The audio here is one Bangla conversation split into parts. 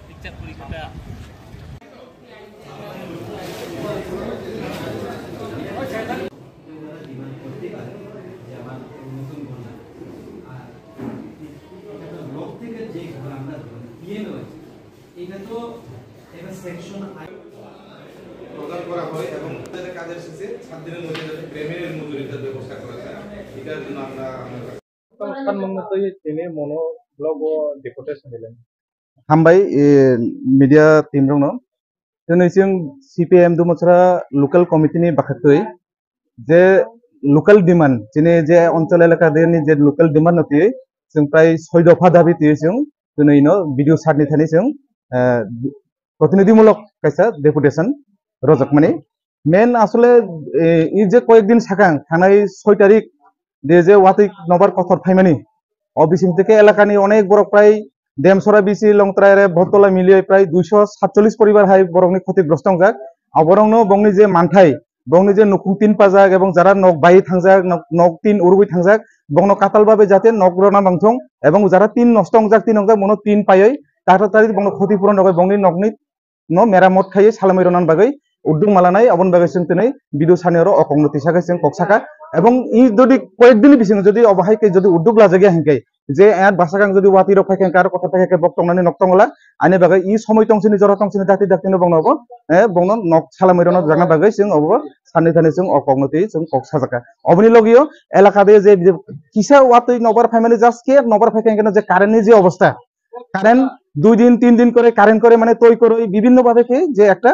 পিকচার পরীক্ষাটা প্রদান করা হয় এবং তাদের কাজের শেষে 7 দিনের মধ্যে যাতে পেমেন্টের মজুরির ব্যবস্থা করা যায় এটার জন্য আমরা हामबाय मीडिया टीम रंनो दिनै जों CPM दुमसरा लोकल कमिटिनि बाखै जे लोकल डिमांड दिनै जे अंचल एलाका देनि जे लोकल डिमांड नति जों प्राय 6 दफा दाबि तियो जों दिनै नो भिडिअ सारनि थानि जों प्रतिनिधिमूलक कायसा डेपुटेशन रजकमणि मेन आसले इ जे कयेक दिन सागां थानाय 6 तारिख दे जे वाति नबार कथर फाइमानि अबिसिम থেকে এলাকাनि अनेक बरक प्राय देमसरा बिसि लंत्रायरे भतला मिलियै प्राय 247 परिवार हाय बरकनि क्षतिग्रस्त जाक अबरंनो बंगनि जे मानथाय बंगनि जे नखुं तीन पाजाक एवं जारा नक बाय थांजाक नक तीन उरुबै थांजाक बंगनो कातालबाबे जाते नक रना बांथं एवं जारा तीन नष्ट तीन मनो तीन पायै तारि बंगनो क्षतिपूरण होय बंगनि नकनि न मेरामत खायै सालामै रनान बागै उद्दुग मालानाय अबन बागै जों दिनै बिदु सानियारो अकंनति सागै जों कक्साका এবং ই যদি কয়েকদিন বিসিং যদি অবহাইকে যদি উদ্যোগ লাজাগিয়া হিংকাই যে এত বাসাগাং যদি ওয়াতি রফাইকেন কার কথা থেকে বক্তংনানি নক্তংলা আইনে বাগै ই সময় তংसिनि जरा तंसिनि दाति दातिनो बंनोबो बंनो नक सालामैरनो जाना बागै जों अबो साननै थानै जों अकंनति जों कक्साजाका अबनि लगियो एलाका दे जे किसा वाति नबर फाइमानि जास्ट के नबर फाइकेन जे कारेन्टनि जे अवस्था কারেন্ট 2 দিন 3 দিন করে কারেন্ট করে মানে তৈ করে বিভিন্ন ভাবে কি যে একটা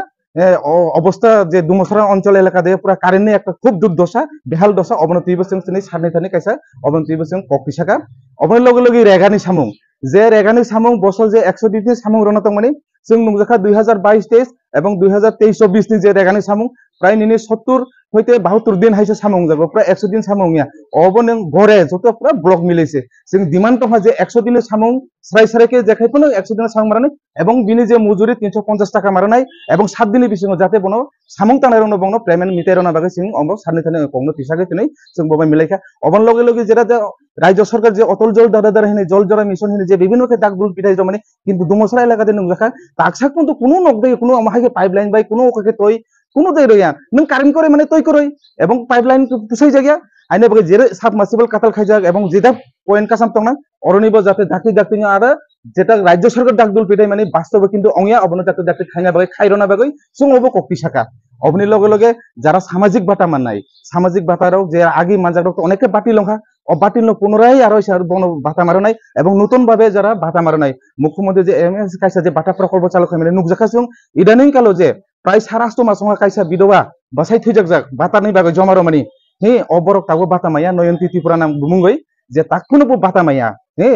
অবস্থা যে দুমসরা অঞ্চল এলাকা দিয়ে পুরা কারেন্টনি একটা খুব দুর্দশা বেহাল দশা অবনতি বসং তিনি সারনি থানি কাইসা অবনতি বসং ককিসাকা অবনি লগে লগে রেগানি সামুং যে রেগানি সামুং বছর যে 120 नि সামুং রনতং মানে जों नुजाखा 2022-23 এবং 2023-24 नि जे रेगानि सामुं प्राय निनि 70 হইতে 72 दिन हाइसे सामुं जागो प्राय 100 दिन सामुंया अब नों घरे जत पुरा ब्लक मिलाइसे जों डिमान्ड दहा जे 100 दिन सामुं स्राय स्रायके जेखायफोनो 100 दिन सामुं मारनाय এবং बिनि जे मजुरि 350 টাকা मारनाय এবং 7 दिननि बिसिङाव जाते बनो सामुं तानायरनो बनो पेमेन्ट मिटायरना बागै जों अमो सारनि थाने कमनो फिसागै दिनै जों बबाय मिलाइखा अबन लगे लगे जेरा राज्य सरकार जे अटल जल दादा हिने जल जरा मिशन हिने जे विभिन्न के दाग बुल पिटाइ जमाने কিন্তু দুমসরা এলাকা দে নুজাখা তাকসা কিন্তু কোনো নক দে কোনো আমাকে পাইপলাইন বাই কোনো ওকে তৈ কোনো দে রইয়া নং কারেন্ট করে মানে তৈ করই এবং পাইপলাইন পুসাই জায়গা আইনে বগে যে সাবমার্সিবল কাতাল খাইজাক এবং যেটা পয়েন্ট কাসাম তংনা অরনিব যাতে ডাকি ডাকিনি আর যেটা রাজ্য সরকার ডাকদুল পিটাই মানে বাস্তবে কিন্তু অংয়া অবনত ডাকি ডাকি খাইনা বাগৈ খাইরনা বাগৈ जों অব কপি শাখা অবনি লগে লগে যারা সামাজিক ভাতা মাননাই সামাজিক ভাতারাও যে আগে মানজাক অনেকে বাটি লঙ্কা অবাটিল পুনরায় আর বন ভাতা মারনাই এবং নতুন ভাবে যারা ভাতা মারনাই মুখ্যমন্ত্রী যে এমএস কাইসা যে ভাতা প্রকল্প চালক মানে নুকজাখা जों ইদানিং কালো যে প্রায় সারাস্ত মাসঙ্গা কাইসা বিধবা বাসাই থৈজাক জাক ভাতানি বাগৈ জমারো মানি হে অবরক তাগো ভাতা মাইয়া নয়ন্তি ত্রিপুরা নাম বুমুঙ্গই যে তাকুনো ভাতা মাইয়া হে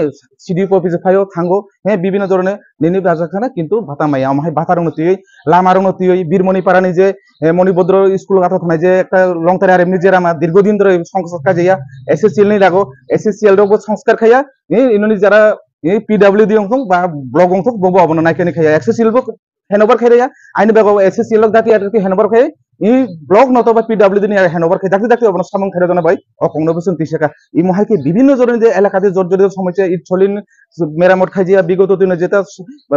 সিডিপি অফিসে ফাইও থাঙ্গো হে বিভিন্ন ধরনের নিনি বাজাখানা কিন্তু ভাতা মাইয়া আমায় ভাতার উন্নতি লামার উন্নতি বীরমণি পারানি যে মণিভদ্র স্কুল গাথা থানায় যে একটা লংতারে আর এমনি যে আমার দীর্ঘদিন ধরে সংস্কার যাইয়া এসএসসিএল নি লাগো এসএসসিএল রব সংস্কার খাইয়া ইননি যারা পিডব্লিউডি অংশ বা ব্লক অংশ বব অবন নাইকেনি খাইয়া এসএসসিএল হেনওভার খাইয়া আইন বাগো এসএসসিএল দাতি আর কি হেনওভার খাই ই ব্লক নতবা পিডব্লিউডি নি হেনওভার খাই দাতি দাতি অবন সামং খাইরা জানা ভাই অকংন বসন তিসাকা ই মহাইকে বিভিন্ন ধরনের যে এলাকাতে জর্জরিত সমস্যা ইট চলিন মেরামত খাইজিয়া বিগত দিনে যেটা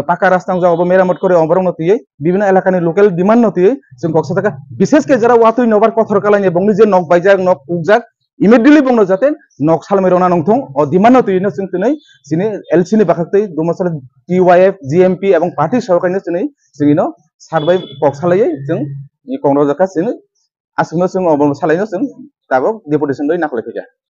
পাকা রাস্তা যা অব মেরামত করে অবরংনতি বিভিন্ন এলাকানি লোকাল ডিমান্ড নতি जों কক্সা থাকা বিশেষ করে যারা ওয়াতুই নবার কথর কালাইনি বংনি যে নক বাইজাক নক উকজাক ইমিডিয়েটলি বংনো যাতে নক সালমে রনা নংথং অ ডিমান্ড নতিनो जों दिनै सिनि एलसिनि बाखै दुमसल টিওয়াইএফ জিএমপি এবং পার্টি সহকারनि दिनै जोंनो सारबाय कक्सालायै जों इ कंग्रेस जाखा जों आसुनो जों अबन सालायनो जों दाबो डेपुटेशन दय नाखले फैजा